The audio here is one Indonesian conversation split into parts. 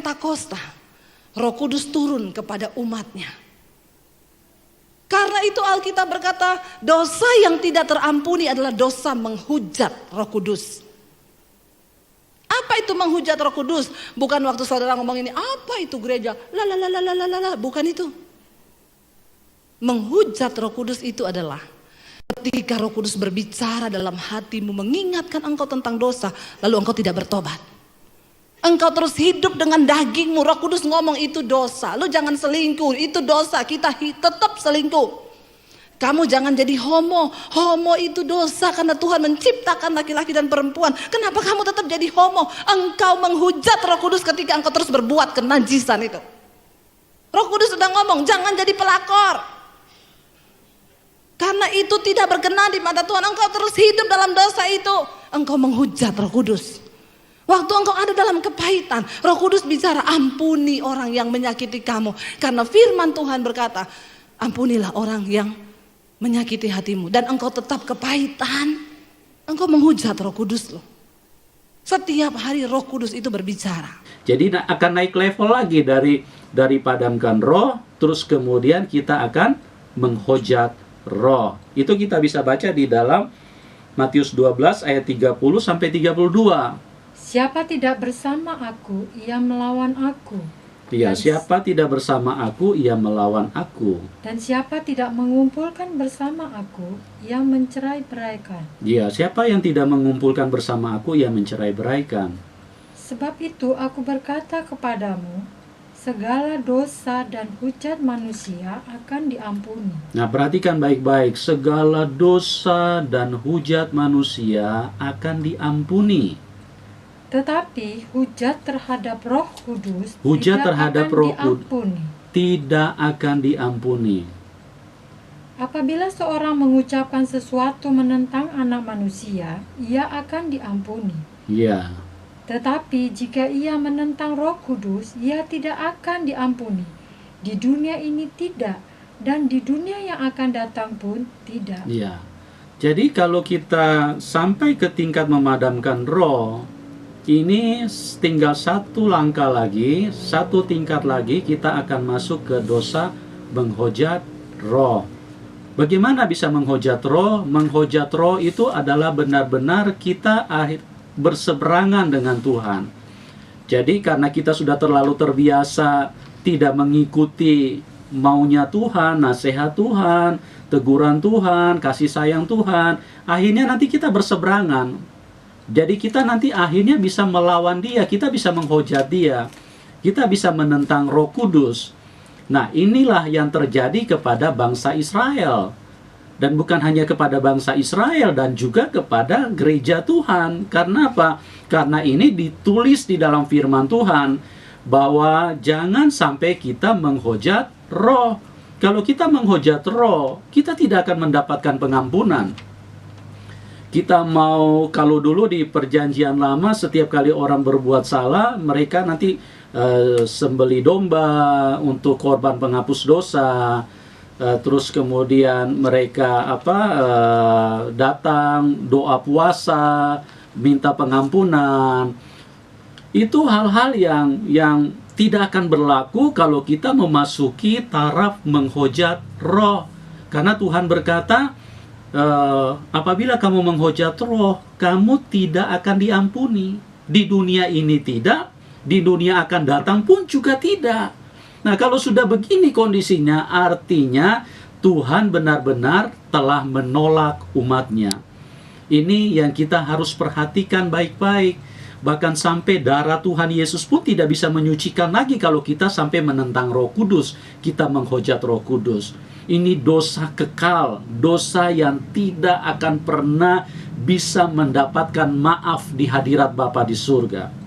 Pentakosta, Roh Kudus turun kepada umatnya. Karena itu Alkitab berkata, dosa yang tidak terampuni adalah dosa menghujat Roh Kudus. Apa itu menghujat Roh Kudus? Bukan waktu saudara ngomong ini, apa itu gereja? Bukan itu. Menghujat Roh Kudus itu adalah ketika Roh Kudus berbicara dalam hatimu, mengingatkan engkau tentang dosa, lalu engkau tidak bertobat. Engkau terus hidup dengan dagingmu. Roh Kudus ngomong itu dosa. Lu jangan selingkuh, itu dosa. Kita tetap selingkuh. Kamu jangan jadi homo. Homo itu dosa karena Tuhan menciptakan laki-laki dan perempuan. Kenapa kamu tetap jadi homo? Engkau menghujat Roh Kudus ketika engkau terus berbuat kenajisan itu. Roh Kudus sudah ngomong, jangan jadi pelakor. Karena itu tidak berkenan di mata Tuhan. Engkau terus hidup dalam dosa itu. Engkau menghujat Roh Kudus. Waktu engkau ada dalam kepahitan, Roh Kudus bicara, ampuni orang yang menyakiti kamu. Karena firman Tuhan berkata, ampunilah orang yang menyakiti hatimu. Dan engkau tetap kepahitan, engkau menghujat Roh Kudus loh. Setiap hari Roh Kudus itu berbicara. Jadi akan naik level lagi dari padamkan roh, terus kemudian kita akan menghujat roh. Itu kita bisa baca di dalam Matius 12 ayat 30 sampai 32. Siapa tidak bersama aku, ia melawan aku. Ya, siapa tidak bersama aku, ia melawan aku. Dan siapa tidak mengumpulkan bersama aku, ia mencerai-beraikan. Ya, siapa yang tidak mengumpulkan bersama aku, ia mencerai-beraikan. Sebab itu aku berkata kepadamu, segala dosa dan hujat manusia akan diampuni. Nah, perhatikan baik-baik. Segala dosa dan hujat manusia akan diampuni. Tetapi hujat terhadap Roh Kudus tidak akan diampuni. Apabila seorang mengucapkan sesuatu menentang anak manusia, ia akan diampuni. Ya. Tetapi jika ia menentang Roh Kudus, ia tidak akan diampuni. Di dunia ini tidak, dan di dunia yang akan datang pun tidak. Ya. Jadi kalau kita sampai ke tingkat memadamkan roh, ini tinggal satu langkah lagi, satu tingkat lagi kita akan masuk ke dosa menghujat roh. Bagaimana bisa menghujat roh? Menghujat roh itu adalah benar-benar kita berseberangan dengan Tuhan. Jadi karena kita sudah terlalu terbiasa tidak mengikuti maunya Tuhan, nasihat Tuhan, teguran Tuhan, kasih sayang Tuhan, akhirnya nanti kita berseberangan. Jadi kita nanti akhirnya bisa melawan dia, kita bisa menghujat dia, kita bisa menentang Roh Kudus. Nah, inilah yang terjadi kepada bangsa Israel. Dan bukan hanya kepada bangsa Israel, dan juga kepada gereja Tuhan. Karena apa? Karena ini ditulis di dalam firman Tuhan, bahwa jangan sampai kita menghujat roh. Kalau kita menghujat roh, kita tidak akan mendapatkan pengampunan. Kita mau, kalau dulu di perjanjian lama setiap kali orang berbuat salah, mereka nanti sembeli domba untuk korban penghapus dosa. Terus kemudian mereka datang doa puasa, minta pengampunan. Itu hal-hal yang tidak akan berlaku kalau kita memasuki taraf menghujat roh. Karena Tuhan berkata, apabila kamu menghujat roh, kamu tidak akan diampuni. Di dunia ini tidak, di dunia akan datang pun juga tidak. Nah, kalau sudah begini kondisinya, artinya Tuhan benar-benar telah menolak umatnya. Ini yang kita harus perhatikan baik-baik. Bahkan sampai darah Tuhan Yesus pun tidak bisa menyucikan lagi kalau kita sampai menentang Roh Kudus, kita menghujat Roh Kudus. Ini dosa kekal, dosa yang tidak akan pernah bisa mendapatkan maaf di hadirat Bapa di surga.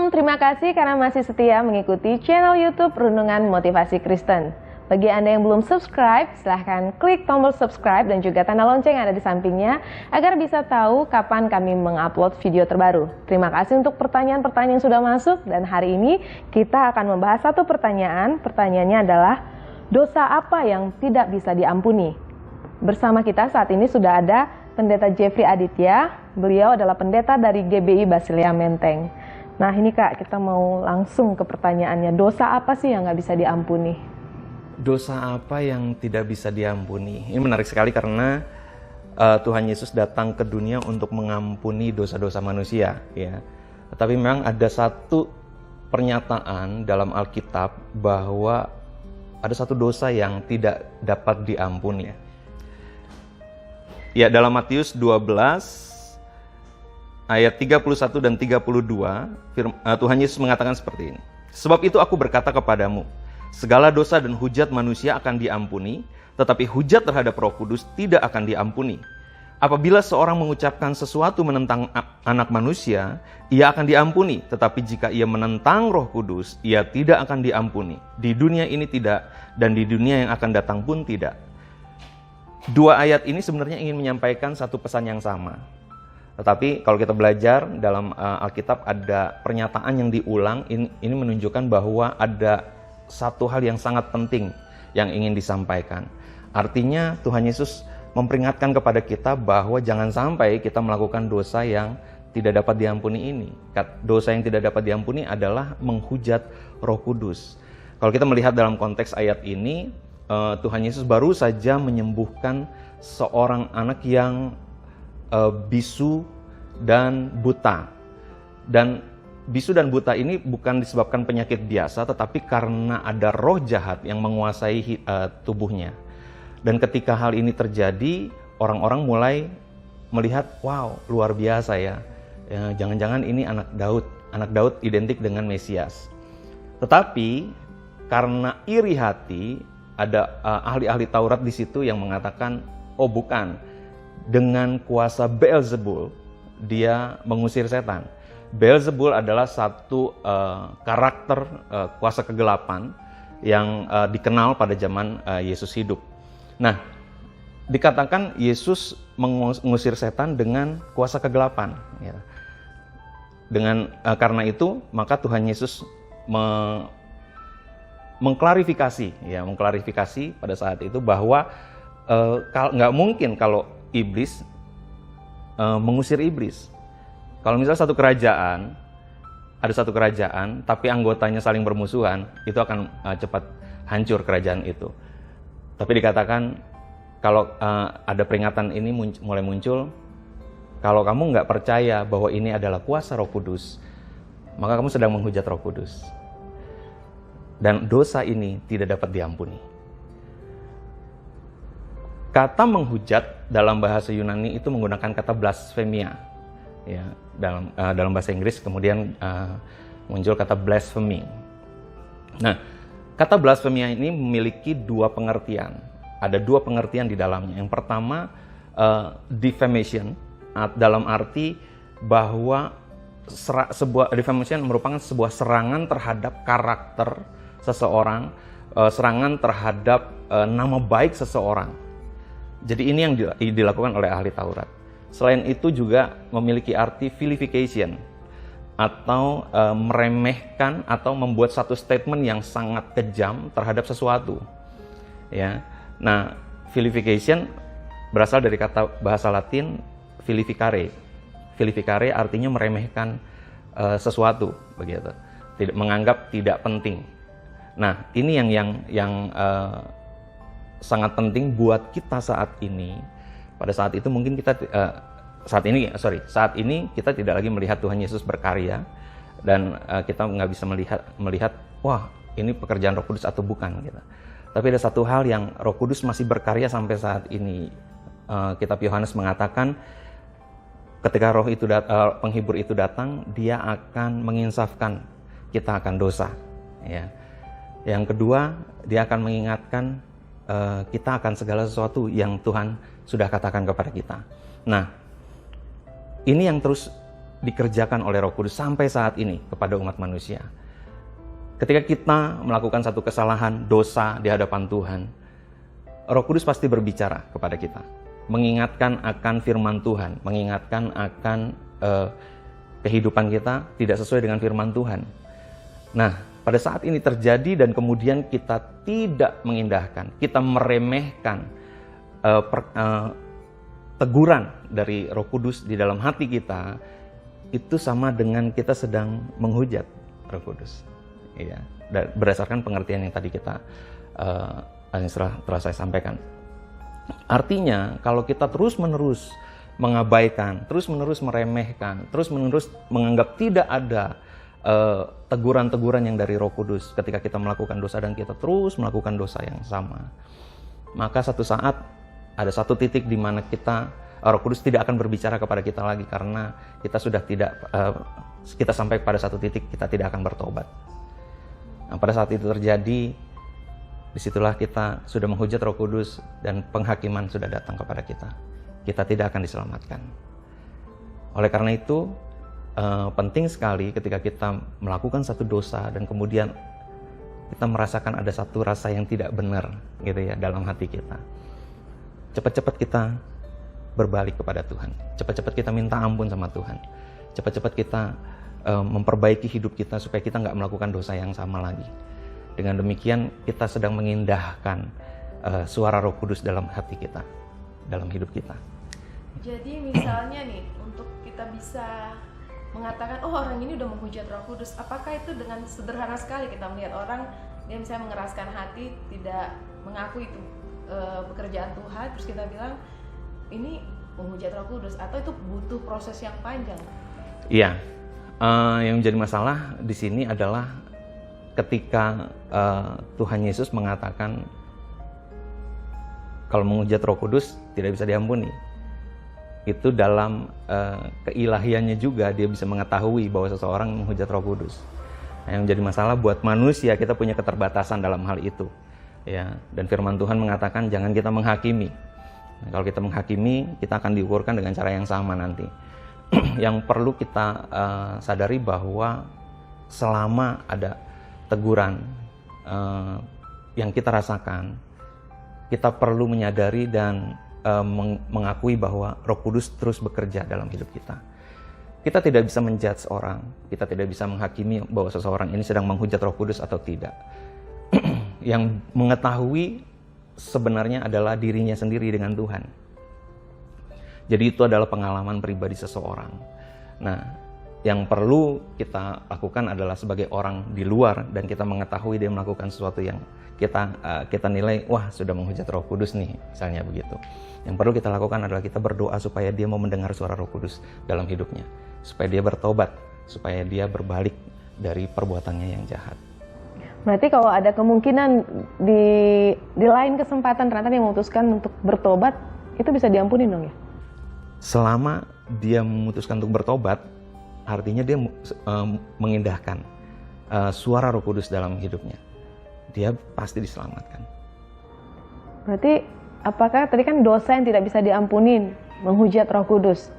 Shalom, terima kasih karena masih setia mengikuti channel YouTube Renungan Motivasi Kristen. Bagi Anda yang belum subscribe, silahkan klik tombol subscribe dan juga tanda lonceng yang ada di sampingnya agar bisa tahu kapan kami mengupload video terbaru. Terima kasih untuk pertanyaan-pertanyaan yang sudah masuk dan hari ini kita akan membahas satu pertanyaan. Pertanyaannya adalah, dosa apa yang tidak bisa diampuni? Bersama kita saat ini sudah ada Pendeta Jeffrey Aditya. Beliau adalah pendeta dari GBI Basilea Menteng. Nah ini Kak, kita mau langsung ke pertanyaannya. Dosa apa sih yang nggak bisa diampuni? Dosa apa yang tidak bisa diampuni? Ini menarik sekali karena Tuhan Yesus datang ke dunia untuk mengampuni dosa-dosa manusia, ya. Tetapi memang ada satu pernyataan dalam Alkitab bahwa ada satu dosa yang tidak dapat diampuni. Ya, dalam Matius 12 ayat 31 dan 32, Tuhan Yesus mengatakan seperti ini. Sebab itu aku berkata kepadamu, segala dosa dan hujat manusia akan diampuni, tetapi hujat terhadap Roh Kudus tidak akan diampuni. Apabila seorang mengucapkan sesuatu menentang anak manusia, ia akan diampuni, tetapi jika ia menentang Roh Kudus, ia tidak akan diampuni. Di dunia ini tidak, dan di dunia yang akan datang pun tidak. Dua ayat ini sebenarnya ingin menyampaikan satu pesan yang sama. Tetapi kalau kita belajar dalam Alkitab ada pernyataan yang diulang, ini menunjukkan bahwa ada satu hal yang sangat penting yang ingin disampaikan. Artinya Tuhan Yesus memperingatkan kepada kita bahwa jangan sampai kita melakukan dosa yang tidak dapat diampuni ini. Dosa yang tidak dapat diampuni adalah menghujat Roh Kudus. Kalau kita melihat dalam konteks ayat ini, Tuhan Yesus baru saja menyembuhkan seorang anak yang bisu dan buta. Dan bisu dan buta ini bukan disebabkan penyakit biasa, tetapi karena ada roh jahat yang menguasai tubuhnya. Dan ketika hal ini terjadi, orang-orang mulai melihat, wow, luar biasa ya. Jangan-jangan ini anak Daud. Anak Daud identik dengan Mesias. Tetapi karena iri hati, ada ahli-ahli Taurat di situ yang mengatakan, oh bukan, dengan kuasa Beelzebul dia mengusir setan. Beelzebul adalah satu karakter kuasa kegelapan yang dikenal pada zaman Yesus hidup. Nah, dikatakan Yesus mengusir setan dengan kuasa kegelapan. Ya. Karena itu, maka Tuhan Yesus mengklarifikasi pada saat itu bahwa nggak mungkin kalau iblis mengusir iblis. Kalau misalnya ada satu kerajaan, tapi anggotanya saling bermusuhan, itu akan cepat hancur kerajaan itu. Tapi dikatakan, kalau ada peringatan ini mulai muncul, kalau kamu nggak percaya bahwa ini adalah kuasa Roh Kudus, maka kamu sedang menghujat Roh Kudus. Dan dosa ini tidak dapat diampuni. Kata menghujat dalam bahasa Yunani itu menggunakan kata blasphemia. Ya, dalam bahasa Inggris kemudian muncul kata blasphemy. Nah, kata blasphemia ini memiliki dua pengertian. Ada dua pengertian di dalamnya. Yang pertama, defamation, dalam arti bahwa defamation merupakan sebuah serangan terhadap karakter seseorang, serangan terhadap nama baik seseorang. Jadi ini yang dilakukan oleh ahli Taurat. Selain itu juga memiliki arti vilification atau meremehkan atau membuat satu statement yang sangat kejam terhadap sesuatu. Ya. Nah, vilification berasal dari kata bahasa Latin vilificare. Vilificare artinya meremehkan sesuatu, begitu. Menganggap tidak penting. Nah, ini yang sangat penting buat kita saat ini. Pada saat itu mungkin kita saat ini kita tidak lagi melihat Tuhan Yesus berkarya dan kita nggak bisa melihat wah ini pekerjaan Roh Kudus atau bukan gitu. Tapi ada satu hal yang Roh Kudus masih berkarya sampai saat ini. Kitab Yohanes mengatakan ketika penghibur itu datang, dia akan menginsafkan kita akan dosa. Ya. Yang kedua, dia akan mengingatkan kita akan segala sesuatu yang Tuhan sudah katakan kepada kita. Nah, ini yang terus dikerjakan oleh Roh Kudus sampai saat ini kepada umat manusia. Ketika kita melakukan satu kesalahan, dosa di hadapan Tuhan, Roh Kudus pasti berbicara kepada kita, mengingatkan akan firman Tuhan, mengingatkan akan kehidupan kita tidak sesuai dengan firman Tuhan. Nah, pada saat ini terjadi dan kemudian kita tidak mengindahkan, kita meremehkan teguran dari Roh Kudus di dalam hati kita, itu sama dengan kita sedang menghujat Roh Kudus. Ya, berdasarkan pengertian yang tadi telah saya sampaikan. Artinya, kalau kita terus-menerus mengabaikan, terus-menerus meremehkan, terus-menerus menganggap tidak ada teguran-teguran yang dari Roh Kudus ketika kita melakukan dosa dan kita terus melakukan dosa yang sama, maka satu saat ada satu titik di mana Roh Kudus tidak akan berbicara kepada kita lagi, karena kita sudah kita sampai pada satu titik kita tidak akan bertobat. Nah, pada saat itu terjadi, disitulah kita sudah menghujat Roh Kudus dan penghakiman sudah datang kepada kita. Kita tidak akan diselamatkan. Oleh karena itu, penting sekali ketika kita melakukan satu dosa dan kemudian kita merasakan ada satu rasa yang tidak benar gitu ya dalam hati kita. Cepat-cepat kita berbalik kepada Tuhan. Cepat-cepat kita minta ampun sama Tuhan. Cepat-cepat kita memperbaiki hidup kita supaya kita nggak melakukan dosa yang sama lagi. Dengan demikian kita sedang mengindahkan suara Roh Kudus dalam hati kita, dalam hidup kita. Jadi misalnya nih, untuk kita bisa mengatakan, oh orang ini udah menghujat Roh Kudus, apakah itu dengan sederhana sekali kita melihat orang, dia misalnya mengeraskan hati, tidak mengaku itu pekerjaan Tuhan, terus kita bilang ini menghujat Roh Kudus, atau itu butuh proses yang panjang? Iya, yang menjadi masalah di sini adalah ketika Tuhan Yesus mengatakan kalau menghujat Roh Kudus tidak bisa diampuni. Itu dalam keilahiannya juga dia bisa mengetahui bahwa seseorang menghujat Roh Kudus. Nah, yang menjadi masalah buat manusia, kita punya keterbatasan dalam hal itu. Ya, dan firman Tuhan mengatakan jangan kita menghakimi. Nah, kalau kita menghakimi, kita akan diukurkan dengan cara yang sama nanti. Yang perlu kita sadari bahwa selama ada teguran yang kita rasakan, kita perlu menyadari dan mengakui bahwa Roh Kudus terus bekerja dalam hidup kita. Kita tidak bisa menjudge orang, kita tidak bisa menghakimi bahwa seseorang ini sedang menghujat Roh Kudus atau tidak. Yang mengetahui sebenarnya adalah dirinya sendiri dengan Tuhan. Jadi itu adalah pengalaman pribadi seseorang. Nah, yang perlu kita lakukan adalah sebagai orang di luar dan kita mengetahui dia melakukan sesuatu yang kita nilai, wah sudah menghujat Roh Kudus nih, misalnya begitu. Yang perlu kita lakukan adalah kita berdoa supaya dia mau mendengar suara Roh Kudus dalam hidupnya, supaya dia bertobat, supaya dia berbalik dari perbuatannya yang jahat. Berarti kalau ada kemungkinan di lain kesempatan ternyata dia memutuskan untuk bertobat, itu bisa diampuni dong ya? Selama dia memutuskan untuk bertobat, artinya dia mengindahkan suara Roh Kudus dalam hidupnya. Dia pasti diselamatkan. Berarti apakah tadi kan dosa yang tidak bisa diampunin, menghujat Roh Kudus.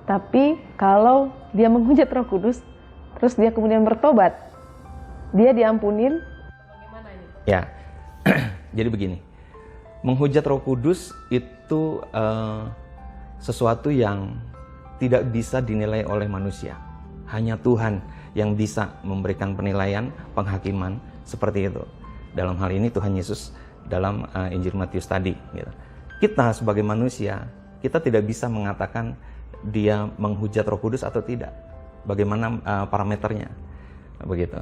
Tapi kalau dia menghujat Roh Kudus, terus dia kemudian bertobat, dia diampunin? Bagaimana ini? Ya, jadi begini. Menghujat Roh Kudus itu sesuatu yang tidak bisa dinilai oleh manusia. Hanya Tuhan yang bisa memberikan penilaian, penghakiman seperti itu. Dalam hal ini Tuhan Yesus dalam Injil Matius tadi. Gitu. Kita sebagai manusia, kita tidak bisa mengatakan dia menghujat Roh Kudus atau tidak. Bagaimana parameternya? Begitu.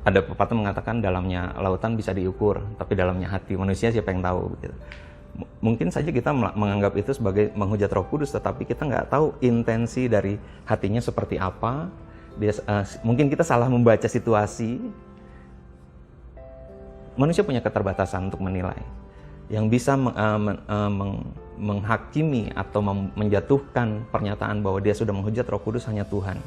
Ada pepatah mengatakan dalamnya lautan bisa diukur, tapi dalamnya hati manusia siapa yang tahu? Gitu. Mungkin saja kita menganggap itu sebagai menghujat Roh Kudus, tetapi kita nggak tahu intensi dari hatinya seperti apa. Mungkin kita salah membaca situasi. Manusia punya keterbatasan untuk menilai. Yang bisa menghakimi atau menjatuhkan pernyataan bahwa dia sudah menghujat Roh Kudus hanya Tuhan.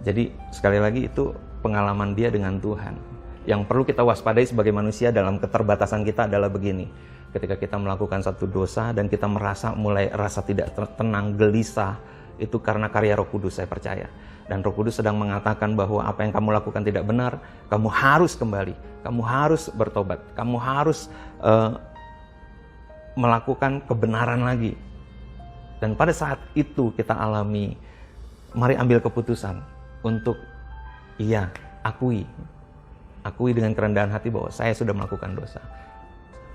Jadi sekali lagi itu pengalaman dia dengan Tuhan. Yang perlu kita waspadai sebagai manusia dalam keterbatasan kita adalah begini. Ketika kita melakukan satu dosa dan kita mulai rasa tidak tenang, gelisah, itu karena karya Roh Kudus, saya percaya. Dan Roh Kudus sedang mengatakan bahwa apa yang kamu lakukan tidak benar, kamu harus kembali, kamu harus bertobat, kamu harus melakukan kebenaran lagi. Dan pada saat itu kita alami, mari ambil keputusan untuk akui dengan kerendahan hati bahwa saya sudah melakukan dosa.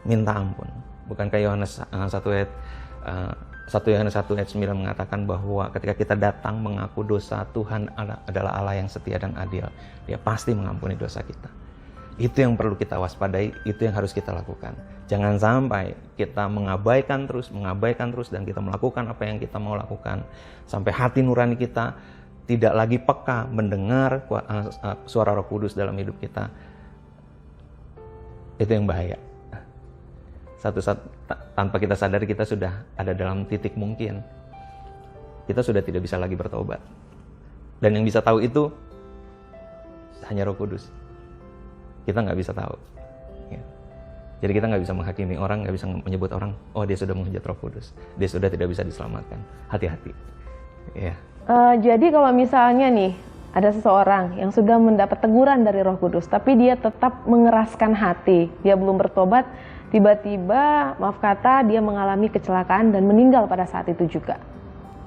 Minta ampun. Bukankah Yohanes 1 ayat 9 mengatakan bahwa ketika kita datang mengaku dosa, Tuhan adalah Allah yang setia dan adil. Dia pasti mengampuni dosa kita. Itu yang perlu kita waspadai, itu yang harus kita lakukan. Jangan sampai kita mengabaikan terus dan kita melakukan apa yang kita mau lakukan. Sampai hati nurani kita tidak lagi peka mendengar suara Roh Kudus dalam hidup kita. Itu yang bahaya. Satu saat tanpa kita sadari kita sudah ada dalam titik mungkin. Kita sudah tidak bisa lagi bertobat. Dan yang bisa tahu itu hanya Roh Kudus. Kita nggak bisa tahu. Ya. Jadi kita nggak bisa menghakimi orang, nggak bisa menyebut orang, oh dia sudah menghujat Roh Kudus, dia sudah tidak bisa diselamatkan. Hati-hati. Ya. Jadi kalau misalnya nih ada seseorang yang sudah mendapat teguran dari Roh Kudus, tapi dia tetap mengeraskan hati, dia belum bertobat, tiba-tiba maaf kata dia mengalami kecelakaan dan meninggal pada saat itu juga.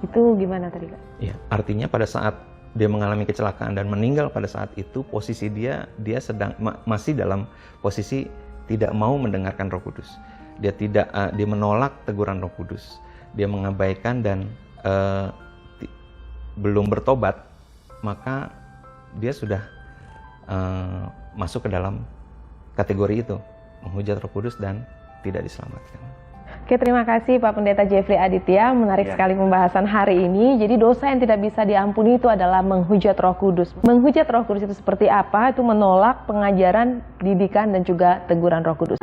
Itu gimana tadi Kak? Ya, artinya pada saat dia mengalami kecelakaan dan meninggal pada saat itu, posisi dia sedang masih dalam posisi tidak mau mendengarkan Roh Kudus. Dia menolak teguran Roh Kudus. Dia mengabaikan dan belum bertobat, maka dia sudah masuk ke dalam kategori itu, menghujat Roh Kudus dan tidak diselamatkan. Oke, terima kasih Pak Pendeta Jeffrey Aditya, menarik sekali pembahasan hari ini. Jadi dosa yang tidak bisa diampuni itu adalah menghujat Roh Kudus. Menghujat Roh Kudus itu seperti apa? Itu menolak pengajaran, didikan, dan juga teguran Roh Kudus.